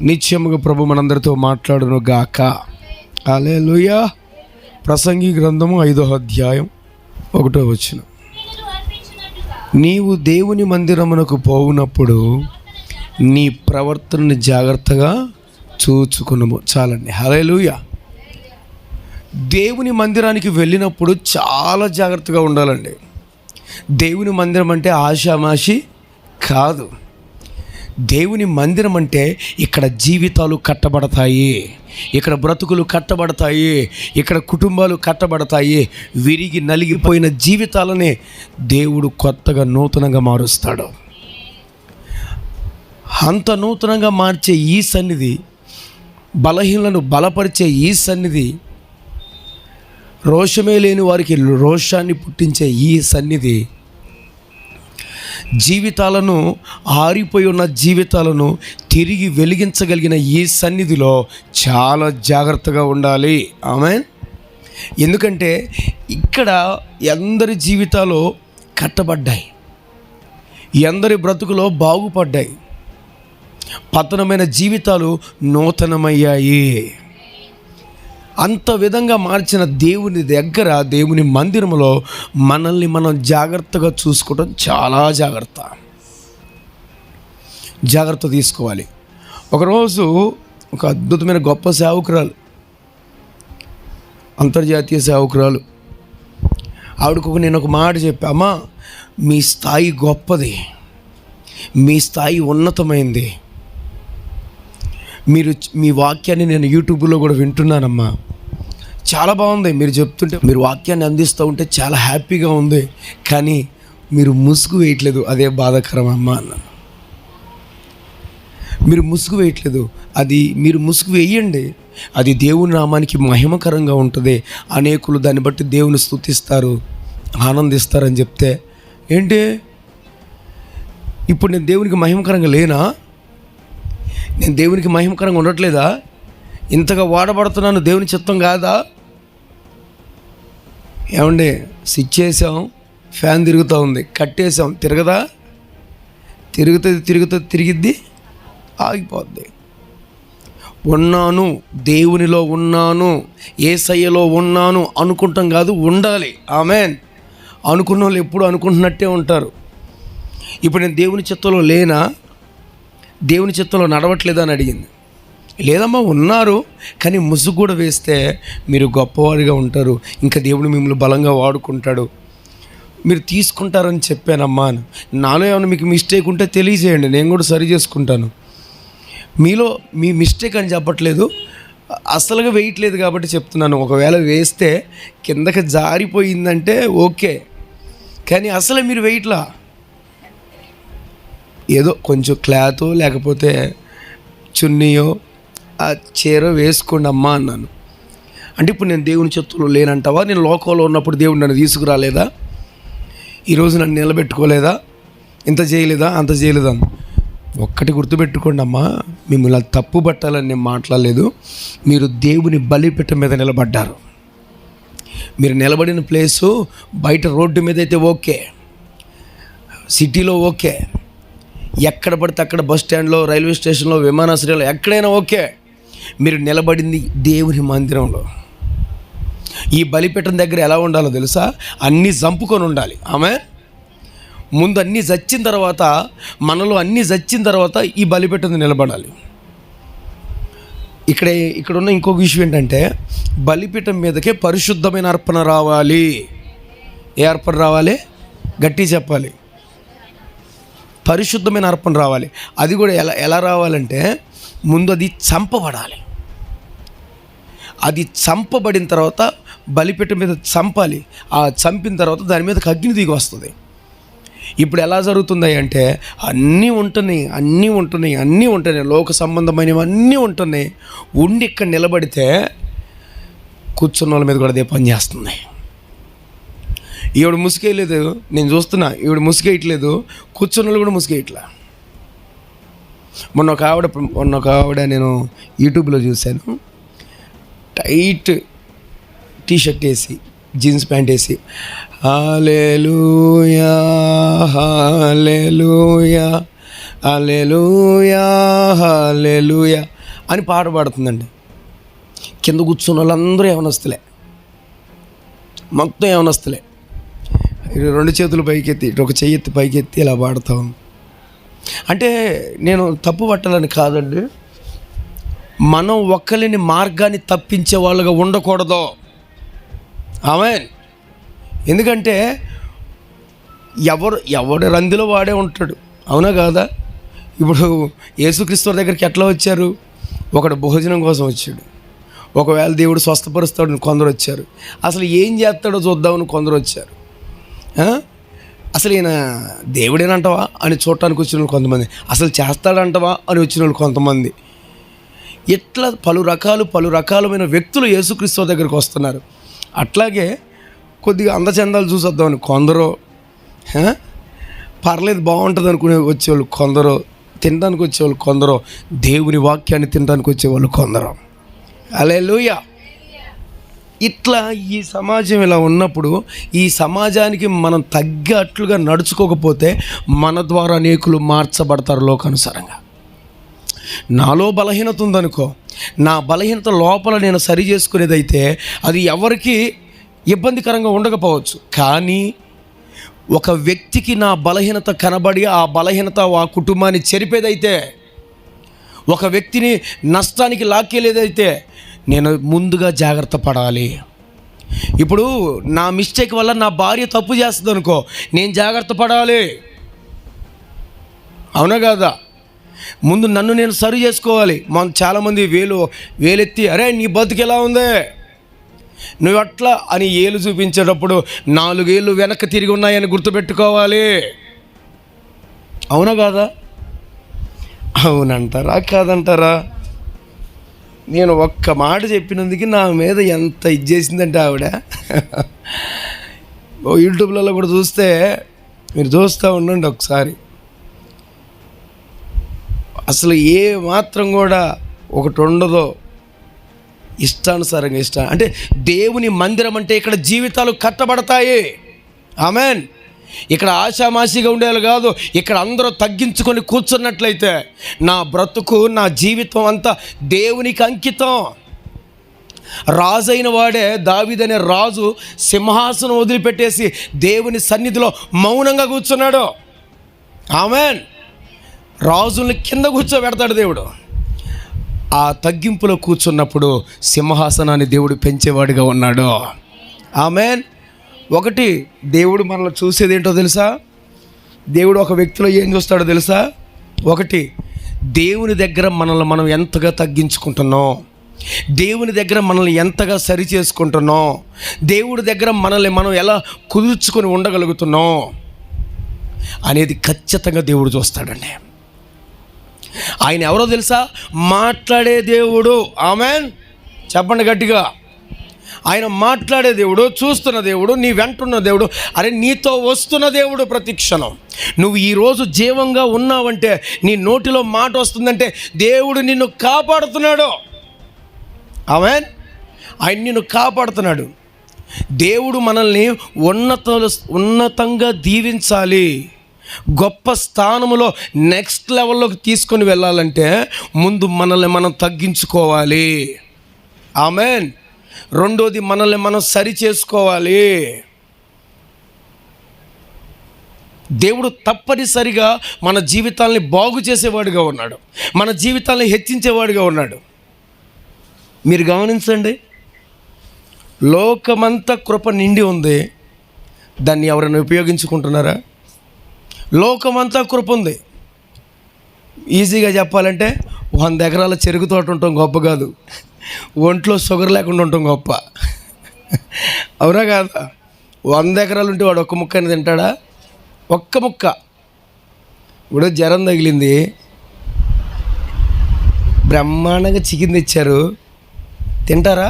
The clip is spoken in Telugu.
నిత్యముగా ప్రభు మనందరితో మాట్లాడును గాక. హల్లెలూయా. ప్రసంగి గ్రంథము 5వ అధ్యాయం 1వ వచనం. నీవు దేవుని మందిరమునకు పోవునప్పుడు నీ ప్రవర్తనని జాగ్రత్తగా చూచుకునుము. చాలండి. హల్లెలూయా. దేవుని మందిరానికి వెళ్ళినప్పుడు చాలా జాగ్రత్తగా ఉండాలండి. దేవుని మందిరం అంటే ఆషామాషి కాదు. దేవుని మందిరం అంటే ఇక్కడ జీవితాలు కట్టబడతాయి, ఇక్కడ బ్రతుకులు కట్టబడతాయి, ఇక్కడ కుటుంబాలు కట్టబడతాయి. విరిగి నలిగిపోయిన జీవితాలనే దేవుడు కొత్తగా నూతనంగా మారుస్తాడు. అంత నూతనంగా మార్చే ఈ సన్నిధి, బలహీనలను బలపరిచే ఈ సన్నిధి, రోషమే లేని వారికి రోషాన్ని పుట్టించే ఈ సన్నిధి, జీవితాలను, ఆరిపోయి ఉన్న జీవితాలను తిరిగి వెలిగించగలిగిన ఈ సన్నిధిలో చాలా జాగ్రత్తగా ఉండాలి. ఆమేన్. ఎందుకంటే ఇక్కడ ఎందరి జీవితాలు కట్టబడ్డాయి, ఎందరి బ్రతుకులో బాగుపడ్డాయి, పతనమైన జీవితాలు నూతనమయ్యాయి. అంత విధంగా మార్చిన దేవుని దగ్గర, దేవుని మందిరంలో మనల్ని మనం జాగ్రత్తగా చూసుకోవడం చాలా జాగ్రత్త తీసుకోవాలి. ఒకరోజు ఒక అద్భుతమైన గొప్ప సేవకురాలు, అంతర్జాతీయ సేవకురాలు, ఆవిడకు నేను ఒక మాట చెప్పా, అమ్మా మీ స్థాయి గొప్పది, మీ స్థాయి ఉన్నతమైంది, మీ వాక్యాన్ని నేను యూట్యూబ్లో కూడా వింటున్నానమ్మా, చాలా బాగుంది, మీరు చెప్తుంటే, మీరు వాక్యాన్ని అందిస్తూ ఉంటే చాలా హ్యాపీగా ఉంది, కానీ మీరు ముసుగు వేయట్లేదు, అదే బాధాకరం అమ్మా అన్నాను. మీరు ముసుగు వేయట్లేదు, అది మీరు ముసుగు వేయండి, అది దేవుని నామానికి మహిమకరంగా ఉంటుంది, అనేకులు దాన్ని బట్టి దేవుని స్తుతిస్తారు, ఆనందిస్తారని చెప్తే, ఏంటి ఇప్పుడు నేను దేవునికి మహిమకరంగా లేనా? నేను దేవునికి మహిమకరంగా ఉండట్లేదా? ఇంతగా వాడబడుతున్నాను, దేవుని చిత్తం కాదా? ఏమండి, స్విచ్ చేసాం, ఫ్యాన్ తిరుగుతూ ఉంది, కట్టేసాం, తిరగదా? తిరిగిద్ది, ఆగిపోద్ది. ఉన్నాను, దేవునిలో ఉన్నాను, యేసయ్యలో ఉన్నాను అనుకుంటాం కాదు, ఉండాలి. ఆమేన్. అనుకున్న వాళ్ళు ఎప్పుడు అనుకుంటున్నట్టే ఉంటారు. ఇప్పుడు నేను దేవుని చిత్తంలో లేనా, దేవుని చిత్తంలో నడవట్లేదా అని అడిగింది. లేదమ్మా ఉన్నారు, కానీ ముసుగు కూడా వేస్తే మీరు గొప్పవారిగా ఉంటారు, ఇంకా దేవుడు మిమ్మల్ని బలంగా వాడుకుంటాడు, మీరు తీసుకుంటారని చెప్పానమ్మా అని. నాలో ఏమైనా మీకు మిస్టేక్ ఉంటే తెలియజేయండి, నేను కూడా సరి చేసుకుంటాను. మీలో మీ మిస్టేక్ అని చెప్పట్లేదు, అసలుగా వేయట్లేదు కాబట్టి చెప్తున్నాను. ఒకవేళ వేస్తే కిందకి జారిపోయిందంటే ఓకే, కానీ అసలే మీరు వేయట్లా, ఏదో కొంచెం క్లాతో లేకపోతే చున్నీయో ఆ చీర వేసుకోండి అమ్మా అన్నాను. అంటే ఇప్పుడు నేను దేవుని చిత్తంలో లేనంటావా? నేను లోకంలో ఉన్నప్పుడు దేవుడు నన్ను తీసుకురాలేదా? ఈరోజు నన్ను నిలబెట్టుకోలేదా? ఇంత చేయలేదా, అంత చేయలేదా? ఒక్కటి గుర్తుపెట్టుకోండి అమ్మా, మిమ్మల్ని తప్పు పట్టాలని నేను మాట్లాడలేదు. మీరు దేవుని బలిపీఠం మీద నిలబడ్డారు. మీరు నిలబడిన ప్లేసు బయట రోడ్డు మీద అయితే ఓకే, సిటీలో ఓకే, ఎక్కడ పడితే అక్కడ బస్ స్టాండ్లో, రైల్వే స్టేషన్లో, విమానాశ్రయంలో, ఎక్కడైనా ఓకే. మీరు నిలబడింది దేవుని మందిరంలో. ఈ బలిపీఠం దగ్గర ఎలా ఉండాలో తెలుసా? అన్నీ చంపుకొని ఉండాలి. ఆమె ముందు అన్నీ చచ్చిన తర్వాత, మనలో అన్నీ చచ్చిన తర్వాత ఈ బలిపీఠం నిలబడాలి. ఇక్కడ ఉన్న ఇంకొక విషయం ఏంటంటే, బలిపీఠం మీదకే పరిశుద్ధమైన అర్పణ రావాలి. ఏ అర్పణ రావాలి? గట్టి చెప్పాలి. పరిశుద్ధమైన అర్పణ రావాలి. అది కూడా ఎలా రావాలంటే, ముందు అది చంపబడాలి. అది చంపబడిన తర్వాత బలిపీఠం మీద చంపాలి. ఆ చంపిన తర్వాత దాని మీదకి అగ్ని దిగి వస్తుంది. ఇప్పుడు ఎలా జరుగుతున్నాయి అంటే, అన్నీ ఉంటున్నాయి, లోక సంబంధమైనవి అన్నీ ఉంటున్నాయి. ఉండి ఇక్కడ నిలబడితే కూర్చున్న వాళ్ళ మీద కూడా అదే పని చేస్తుంది. ఈవిడ ముసుగేయలేదు, నేను చూస్తున్నా, ఈవిడ ముసుగేయట్లేదు, కూర్చున్న వాళ్ళు కూడా ముసుగేయట్లా. మొన్న ఒక ఆవిడ నేను యూట్యూబ్లో చూశాను, టైట్ టీషర్ట్ వేసి, జీన్స్ ప్యాంట్ వేసి, హల్లెలూయా హల్లెలూయా హల్లెలూయా హల్లెలూయా అని పాట పాడుతుందండి. కింద కూర్చున్న వాళ్ళందరూ యవనస్తులే, మొత్తం యవనస్తులే. రెండు చేతులు పైకెత్తి, ఒక చెయ్యి ఎత్తి పైకెత్తి ఇలా పాడతాం. అంటే నేను తప్పు పట్టాలని కాదండి, మనం ఒక్కరిని మార్గాన్ని తప్పించే వాళ్ళుగా ఉండకూడదు. ఆమేన్. ఎందుకంటే ఎవడు రందిలో వాడే ఉంటాడు, అవునా కాదా? ఇప్పుడు యేసుక్రీస్తు దగ్గరికి ఎట్లా వచ్చారు? ఒకడు భోజనం కోసం వచ్చాడు, ఒకవేళ దేవుడు స్వస్థపరుస్తాడని కొందరు వచ్చారు, అసలు ఏం చేస్తాడో చూద్దామని కొందరు వచ్చారు. అసలు ఈయన దేవుడేనంటవా అని చూడటానికి వచ్చిన వాళ్ళు కొంతమంది, అసలు చేస్తాడంటవా అని వచ్చిన వాళ్ళు కొంతమంది. ఇట్లా పలు రకాలమైన వ్యక్తులు యేసుక్రీస్తు దగ్గరికి వస్తున్నారు. అట్లాగే కొద్దిగా అందచందాలు చూసొద్దామని కొందరు, పర్లేదు బాగుంటుంది అనుకునే వచ్చేవాళ్ళు కొందరు, తినడానికి వచ్చేవాళ్ళు కొందరు, దేవుని వాక్యాన్ని తినడానికి వచ్చేవాళ్ళు కొందరు. హల్లెలూయా. ఇట్లా ఈ సమాజం ఇలా ఉన్నప్పుడు ఈ సమాజానికి మనం తగ్గట్లుగా నడుచుకోకపోతే మన ద్వారా అనేకులు మార్చబడతారు లోకానుసారంగా. నాలో బలహీనత ఉందనుకో, నా బలహీనత లోపల నేను సరి చేసుకునేదైతే అది ఎవరికి ఇబ్బందికరంగా ఉండకపోవచ్చు. కానీ ఒక వ్యక్తికి నా బలహీనత కనబడి ఆ బలహీనత ఆ కుటుంబాన్ని చెరిపేదైతే, ఒక వ్యక్తిని నష్టానికి లాక్కేలేదైతే నేను ముందుగా జాగ్రత్త పడాలి. ఇప్పుడు నా మిస్టేక్ వల్ల నా భార్య తప్పు చేస్తుంది అనుకో, నేను జాగ్రత్త పడాలి, అవునా కాదా? ముందు నన్ను నేను సరి చేసుకోవాలి. చాలామంది వేలెత్తి అరే నీ బతుకు ఎలా ఉంది, నువ్వు అట్లా అని ఏలు చూపించేటప్పుడు 4 ఏళ్ళు వెనక్కి తిరిగి ఉన్నాయని గుర్తుపెట్టుకోవాలి, అవునా కాదా? అవునంటారా కాదంటారా? నేను ఒక్క మాట చెప్పినందుకు నా మీద ఎంత ఇది చేసిందంటే ఆవిడ, యూట్యూబ్లలో కూడా చూస్తే మీరు చూస్తూ ఉండండి ఒకసారి. అసలు ఏ మాత్రం కూడా ఒకటి ఉండదో, ఇష్టానుసారంగా అంటే దేవుని మందిరం అంటే ఇక్కడ జీవితాలు కట్టబడతాయి. ఆమెన్. ఇక్కడ ఆషామాషిగా ఉండేవాళ్ళు కాదు, ఇక్కడ అందరూ తగ్గించుకొని కూర్చున్నట్లయితే నా బ్రతుకు నా జీవితం అంతా దేవునికి అంకితం. రాజైన వాడే, దావీదనే రాజు సింహాసనం వదిలిపెట్టేసి దేవుని సన్నిధిలో మౌనంగా కూర్చున్నాడు. ఆమెన్. రాజుల్ని కింద కూర్చోబెడతాడు దేవుడు. ఆ తగ్గింపులో కూర్చున్నప్పుడు సింహాసనాన్ని దేవుడు పెంచేవాడిగా ఉన్నాడు. ఆమెన్. ఒకటి, దేవుడు మనల్ని చూసేది ఏంటో తెలుసా? దేవుడు ఒక వ్యక్తిలో ఏం చూస్తాడో తెలుసా? ఒకటి, దేవుని దగ్గర మనల్ని మనం ఎంతగా తగ్గించుకుంటున్నాం, దేవుని దగ్గర మనల్ని ఎంతగా సరి చేసుకుంటున్నాం, దేవుడి దగ్గర మనల్ని మనం ఎలా కుదుర్చుకొని ఉండగలుగుతున్నాం అనేది ఖచ్చితంగా దేవుడు చూస్తాడండి. ఆయన ఎవరో తెలుసా? మాట్లాడే దేవుడు. ఆమెన్. చెప్పండి గట్టిగా. ఆయన మాట్లాడే దేవుడు, చూస్తున్న దేవుడు, నీ వెంటున్న దేవుడు, అరే నీతో వస్తున్న దేవుడు ప్రతి క్షణం. నువ్వు ఈరోజు జీవంగా ఉన్నావంటే, నీ నోటిలో మాట వస్తుందంటే దేవుడు నిన్ను కాపాడుతున్నాడు. ఆమెన్. ఆయన నిన్ను కాపాడుతున్నాడు. దేవుడు మనల్ని ఉన్నతంగా దీవించాలి, గొప్ప స్థానములో నెక్స్ట్ లెవెల్లోకి తీసుకొని వెళ్ళాలంటే ముందు మనల్ని మనం తగ్గించుకోవాలి. ఆమెన్. రెండోది, మనల్ని మనం సరి చేసుకోవాలి. దేవుడు తప్పనిసరిగా మన జీవితాల్ని బాగు చేసేవాడిగా ఉన్నాడు, మన జీవితాల్ని హెచ్చించేవాడిగా ఉన్నాడు. మీరు గమనించండి, లోకమంతా కృప నిండి ఉంది, దాన్ని ఎవరైనా ఉపయోగించుకుంటున్నారా? లోకమంతా కృప ఉంది. ఈజీగా చెప్పాలంటే 100 ఎకరాల చెరుకు తోట ఉండటం గొప్ప కాదు, ఒంట్లో షుగర్ లేకుండా ఉండటం గొప్ప, అవునా కాదా? 100 ఎకరాలు ఉంటే వాడు ఒక్క ముక్కని తింటాడా? ఒక్క ముక్క. ఇప్పుడు జ్వరం తగిలింది, బ్రహ్మాండంగా చికెన్ తెచ్చారు, తింటారా?